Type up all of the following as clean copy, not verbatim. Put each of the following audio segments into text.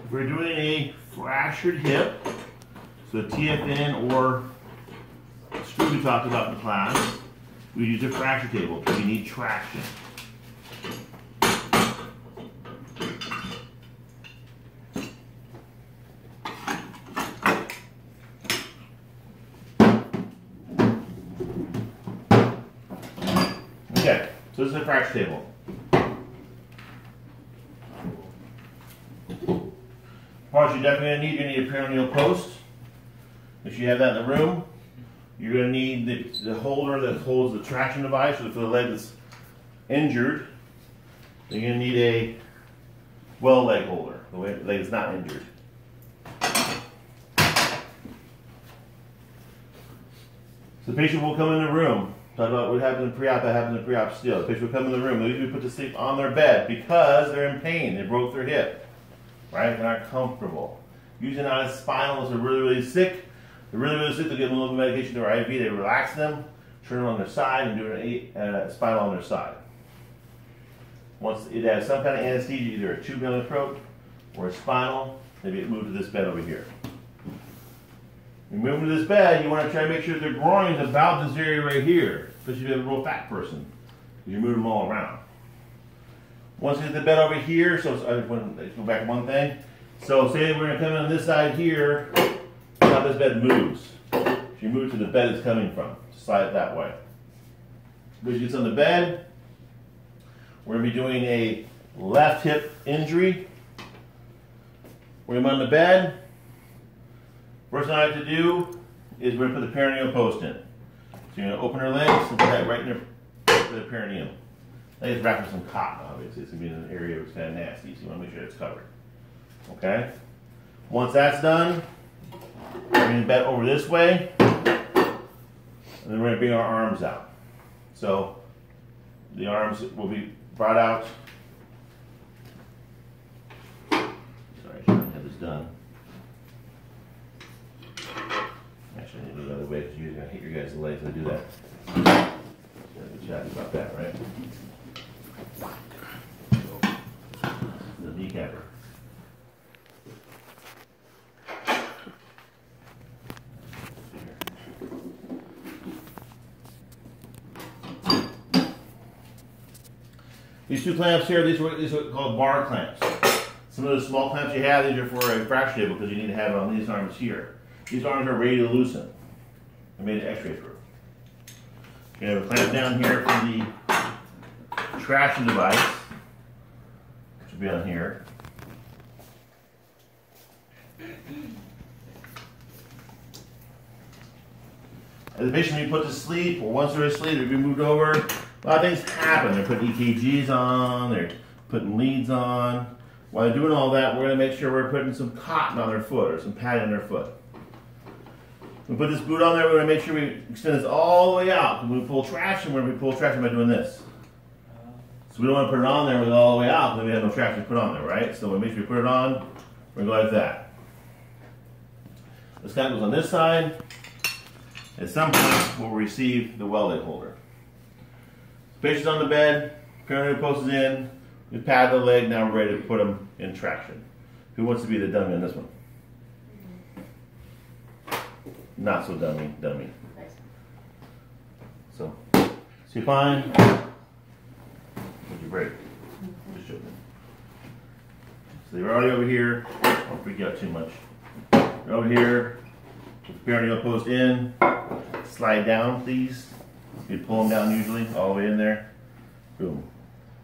If we're doing a fractured hip, so TFN or screw we talked about in class, we use a fracture table because you need traction. Okay, so this is a fracture table. Parts you're definitely going to need a perineal post. If you have that in the room, you're going to need the holder that holds the traction device for the leg that's injured. You're going to need a well leg holder, the leg is not injured. So the patient will come in the room. Talk about what happens in pre-op, that happens in pre-op still. The patient will come in the room, they usually put the sleep on their bed because they're in pain, they broke their hip. Right? They're not comfortable. Usually not as spinal as they're really, really sick. They're really, really sick, they'll give them a little bit of medication to their IV, they relax them, turn them on their side, and do a spinal on their side. Once it has some kind of anesthesia, either a tube down the throat or a spinal, they get moved to this bed over here. You move them to this bed, you want to try to make sure their groin is about this area right here, especially if you have a real fat person, because you move them all around. Once you get the bed over here, so let's go back one thing. So say we're going to come in on this side here, how this bed moves. So you move to the bed it's coming from. Slide it that way. When it gets on the bed, we're going to be doing a left hip injury. We're going to be on the bed. First thing I have to do is we're going to put the perineal post in. So you're going to open her legs and put that right in the perineum. I think it's wrapped with some cotton, obviously. It's going to be in an area that's kind of nasty, so you want to make sure it's covered. Okay? Once that's done, we're going to bend over this way, and then we're going to bring our arms out. So the arms will be brought out. Sorry, I shouldn't have this done. Actually, I need to do the other way because you're going to hit your guys' legs when I do that. We're chatting about that, right? The kneecapper. These two clamps here, these are called bar clamps. Some of the small clamps you have, these are for a fracture table because you need to have it on these arms here. These arms are ready to loosen. I made an x-ray for it. You have a clamp down here for the traction device, which will be on here. As the patient be put to sleep, or once they're asleep, they'll be moved over. A lot of things happen. They're putting EKGs on, they're putting leads on. While they're doing all that, we're going to make sure we're putting some cotton on their foot or some padding on their foot. We put this boot on there, we're going to make sure we extend this all the way out. When we pull traction, we're going to pull traction by doing this. So we don't want to put it on there with it all the way out, then we have no traction to put on there, right? So we make sure we put it on, we're going to go like that. This guy goes on this side. At some point, we'll receive the well leg holder. Patient's on the bed, perineal post is in, we pad the leg, now we're ready to put them in traction. Who wants to be the dummy on this one? Not so dummy. So, see fine? What'd you break? Just joking. So they're already over here, don't freak out too much. They're over here, with the perineal post in, slide down please. You pull them down usually, all the way in there. Boom.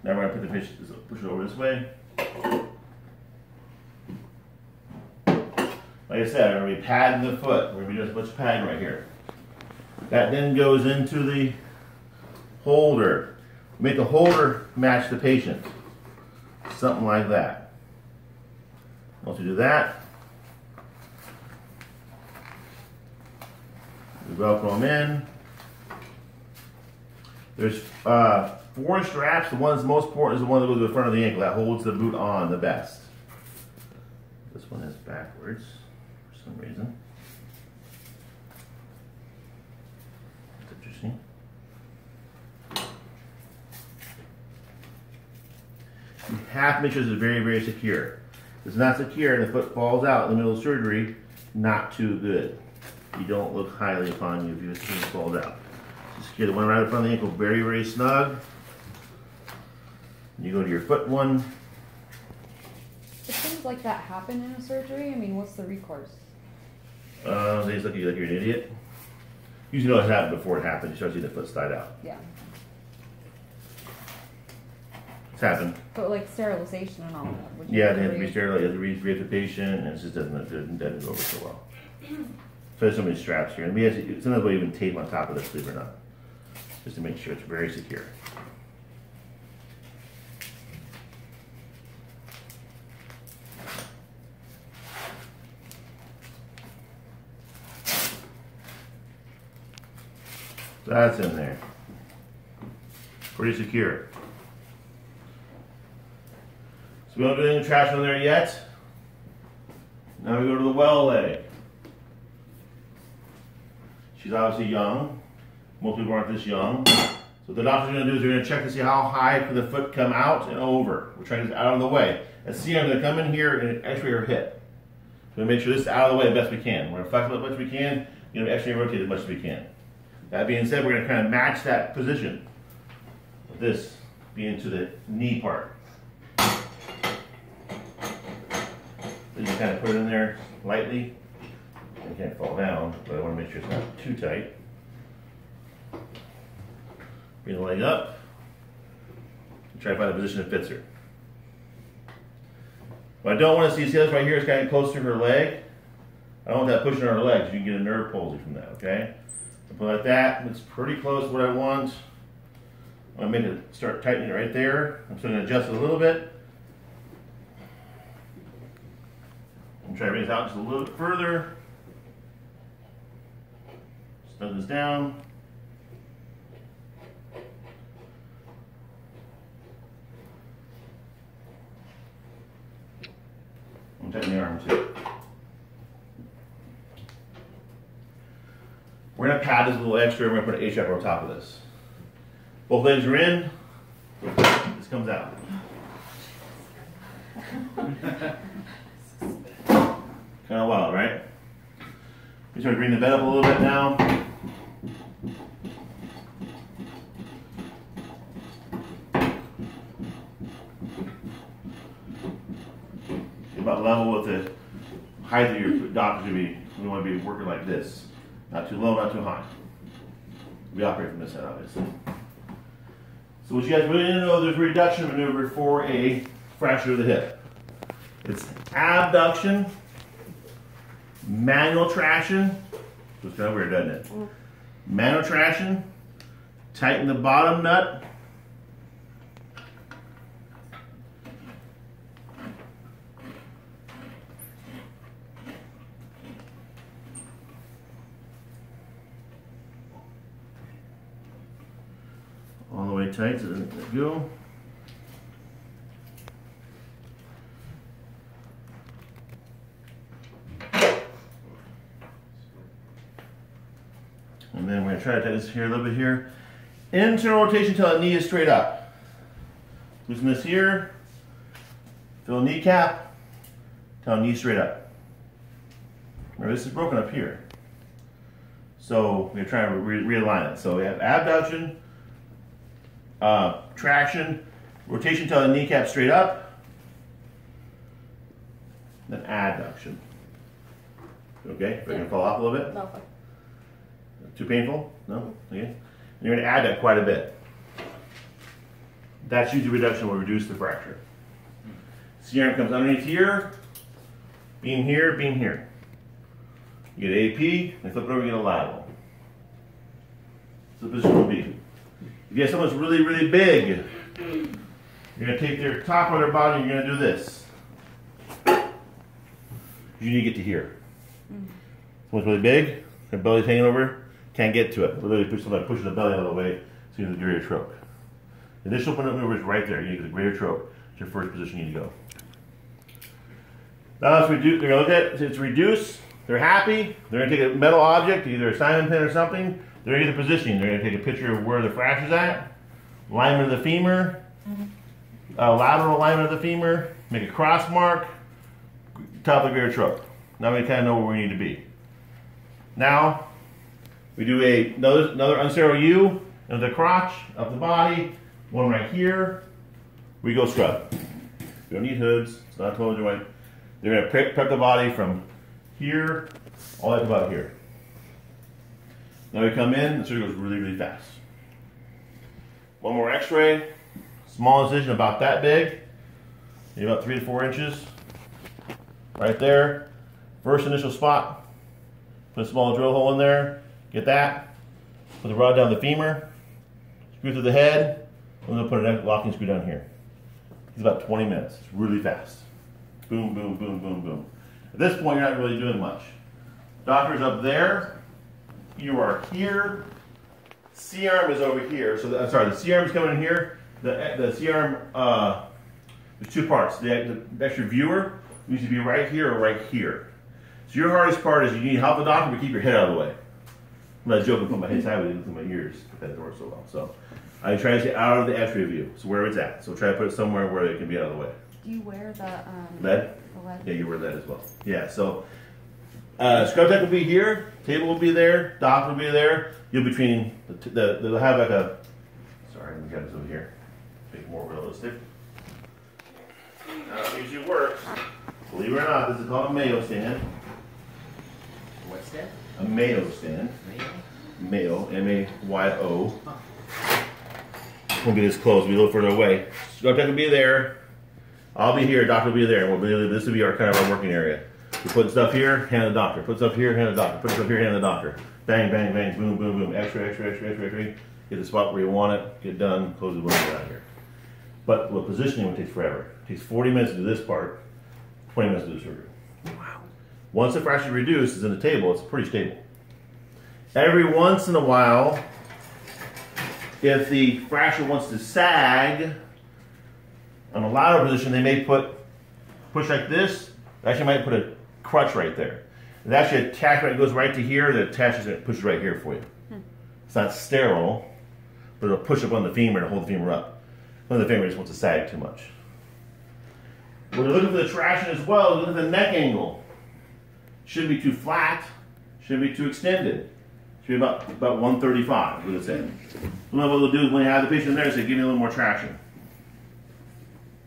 Now we're going to put the patient, push it over this way. Like I said, we're going to be padding the foot. We're going to be doing a bunch of padding right here. That then goes into the holder. Make the holder match the patient. Something like that. Once we do that, we Velcro them in. There's 4 straps. The one that's most important is the one that goes to the front of the ankle. That holds the boot on the best. This one is backwards for some reason. That's interesting. You have to make sure this is very, very secure. it's not secure and the foot falls out in the middle of surgery, not too good. You don't look highly upon you if your foot falls out. So secure the one right in front of the ankle very, very snug. You go to your foot one. If things like that happen in a surgery, I mean, what's the recourse? They just look at you like you're an idiot. Usually know it's happened before it happened. You start seeing the foot slide out. Yeah. It's happened. But like sterilization and all that. Would you Yeah, they have to be sterile. You have to re-rape the patient, and it just doesn't go over so well. So there's so many straps here, and we have to, sometimes we'll even tape on top of this, believe it or not, just to make sure it's very secure. So that's in there. Pretty secure. So we don't do any trash on there yet. Now we go to the well leg. She's obviously young. Most people aren't this young. So what the doctor's going to do is they're going to check to see how high can the foot come out and over. We're trying to get out of the way. And see, I'm going to come in here and x-ray her hip. So we make sure this is out of the way as best we can. We're going to flex it as much as we can. You're going to x-ray rotate as much as we can. That being said, we're going to kind of match that position. With this being to the knee part. Then you kind of put it in there lightly. It can't fall down, but I want to make sure it's not too tight. Bring the leg up. Try to find a position that fits her. What I don't want to see this right here is kind of close to her leg. I don't want that pushing on her legs. You can get a nerve palsy from that, okay? So like that, it's pretty close to what I want. I'm going to make it start tightening it right there. I'm just going to adjust it a little bit. And try to bring this out just a little bit further. Snug this down. I'm tighten the arm too. We're going to pad this a little extra. We're going to put an A-strap on top of this. Both legs are in. This comes out. Kind of wild, right? We start to bring the bed up a little bit now. About level with the height of your doctor to be. We want to be working like this. Not too low, not too high. We operate from this side, obviously. So what you guys really need to know, there's a reduction maneuver for a fracture of the hip. It's abduction, manual traction. It's kind of weird, doesn't it? Manual traction, tighten the bottom nut. All the way tight, so let it go. And then we're going to try to tighten this here a little bit here. Internal rotation until the knee is straight up. Loosen this here. Feel the kneecap. Till knee straight up. Remember, this is broken up here. So we're going to try to realign it. So we have abduction. Traction, rotation till the kneecap straight up, then adduction. Okay, we're going to fall off a little bit. No. Too painful? No? Okay. And you're going to add that quite a bit. That's usually reduction will reduce the fracture. C-arm comes underneath here, beam here, beam here. You get AP, and flip it over, you get a lateral. So the position will be. If you have someone that's really, really big, you're going to take their top of their body and you're going to do this. You need to get to here. Someone's really big, their belly's hanging over, can't get to it. Literally pushing the belly out of the way so you get the greater troch. The initial maneuver is right there. You need to get the greater troch. It's your first position you need to go. Now they're going to look at it, it's reduced, they're happy, they're going to take a metal object, either a Simon pin or something. They're going to get the positioning. They're going to take a picture of where the fracture's at, alignment of the femur, lateral alignment of the femur, make a cross mark, top of the greater truck. Now we kind of know where we need to be. Now, we do another unsterile U, into the crotch, up the body, one right here. We go scrub. We don't need hoods, it's not a total joint. They're gonna prep the body from here, all the way to about here. Now we come in, the surgery goes really, really fast. One more x-ray, small incision about that big, maybe about 3 to 4 inches. Right there, first initial spot, put a small drill hole in there, get that, put the rod down the femur, screw through the head, and then put a locking screw down here. It's about 20 minutes, it's really fast. Boom, boom, boom, boom, boom. At this point, you're not really doing much. Doctor's up there, you are here, C-arm is over here, so I'm sorry, the C-arm is coming in here, the C-arm, there's 2 parts. The extra viewer needs to be right here or right here. So your hardest part is you need to help the doctor, but keep your head out of the way. I'm not joking, put my head sideways into my ears, but that doesn't work so well. So I try to stay out of the x-ray view, so where it's at. So try to put it somewhere where it can be out of the way. Do you wear the lead? The lead? Yeah, you wear lead as well. Yeah, so scrub tech will be here, table will be there, doc will be there. You'll between they'll have like a. Sorry, let me get this over here. Make it more realistic. Now it usually works. Believe it or not, this is called a Mayo stand. What's that? A Mayo stand. Mayo, M-A-Y-O. Won't be this close, be a little further away. Scrub tech will be there. I'll be here, doctor will be there. This will be our kind of our working area. We put stuff here, hand the doctor. Put stuff here, hand the doctor. Put stuff here, hand the doctor. Bang, bang, bang, boom, boom, boom. X-ray, x-ray, x-ray, x-ray, x-ray. Get the spot where you want it, get done, close the window, get out of here. But the positioning would take forever. It takes 40 minutes to do this part, 20 minutes to do surgery. Wow. Once the fracture reduces in the table, it's pretty stable. Every once in a while, if the fracture wants to sag, on a lateral position, they may push like this. They actually might put a crutch right there. It actually attaches, it goes right to here, that attaches it, pushes right here for you. It's not sterile, but it'll push up on the femur and hold the femur up. When the femur just wants to sag too much. When you're looking for the traction as well, look at the neck angle. Shouldn't be too flat, shouldn't be too extended. Should be about 135, what it said. So what they'll do is when you have the patient there, say, give me a little more traction.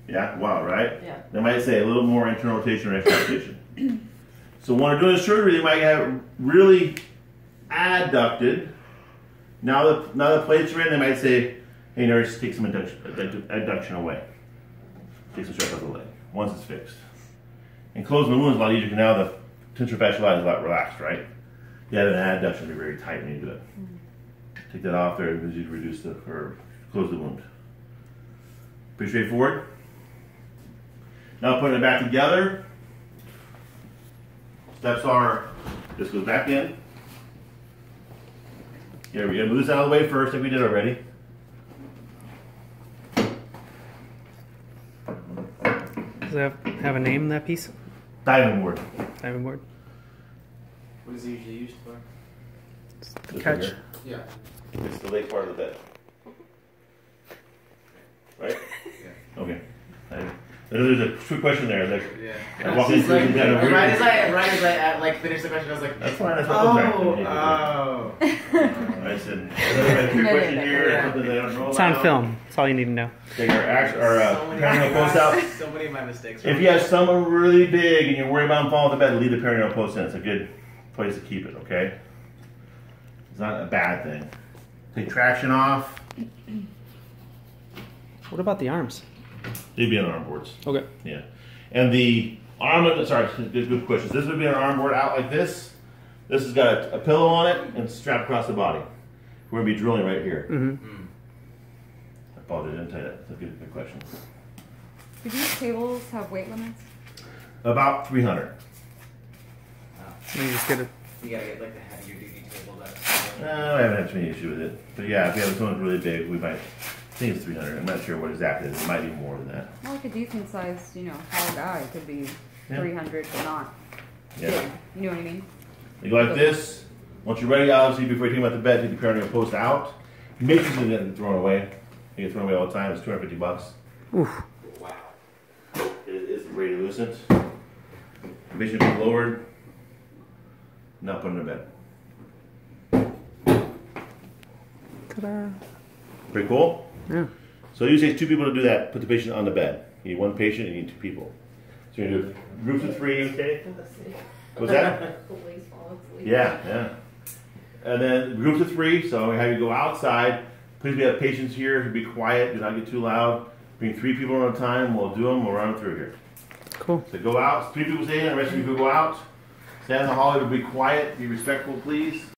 Yeah, wow, right? Yeah. They might say a little more internal rotation or external rotation. So when they're doing surgery, they might have really adducted. Now the plates are in, they might say, hey nurse, take some adduction away. Take some stress off the leg, once it's fixed. And closing the wound is a lot easier because now the tensor fasciitis is a lot relaxed, right? You have an adduction, it'll be very tight when you do it. Take that off there because you reduce or close the wound. Pretty straightforward. Now putting it back together. Steps are, this goes back in. Here we go, move this out of the way first like we did already. Does it have a name, that piece? Diving board. Diving board? What is it usually used for? It's the This catch. right here. Yeah. It's the leg part of the bed. Right? Yeah. Okay. There's a quick question there. Like, Yeah. I walk into Like, the kind of weird- right as I like finished the question, I was like, That's fine. That's what oh. I said, there's a quick question here. Yeah. Something they don't know It's on about. film. That's all you need to know. Take our So many perineal post out. So many of my mistakes. If you have someone really big and you're worried about them falling to bed, leave the perineal post in. It's a good place to keep it, okay? It's not a bad thing. Take traction off. What about the arms? They'd be on arm boards. Okay. Yeah. And the arm, sorry, good questions. This would be an arm board out like this. This has got a pillow on it and strapped across the body. We're going to be drilling right here. Mm-hmm. I apologize, I didn't tell you that. That's a good question. Do these tables have weight limits? About 300. You just get it. You gotta get like the heavier duty table that. I haven't had too many issues with it. But yeah, if you have someone really big, we might, I think it's 300. I'm not sure what exactly it is. It might be more than that. Well, like a decent sized, tall guy could be 300, but not Yeah. big. You know what I mean? You go like this. Once you're ready, obviously, before you take them out the bed, take the perineal post out. Make sure you get thrown away. You get thrown away all the time. It's $250. Oof. Wow. It is radiolucent. The patient will be lowered, not put in a bed. Ta-da. Pretty cool? Yeah. So it usually takes 2 people to do that, put the patient on the bed. You need 1 patient, you need 2 people. So you're going to do groups of 3. What's that? Police fall asleep. Yeah. And then groups of 3, so we have you go outside. Please, we have patients here, be quiet, do not get too loud. Bring 3 people at a time, we'll do them, we'll run them through here. Cool. So go out, 3 people stay in, the rest of you go out. Stand in the hallway, but be quiet, be respectful, please.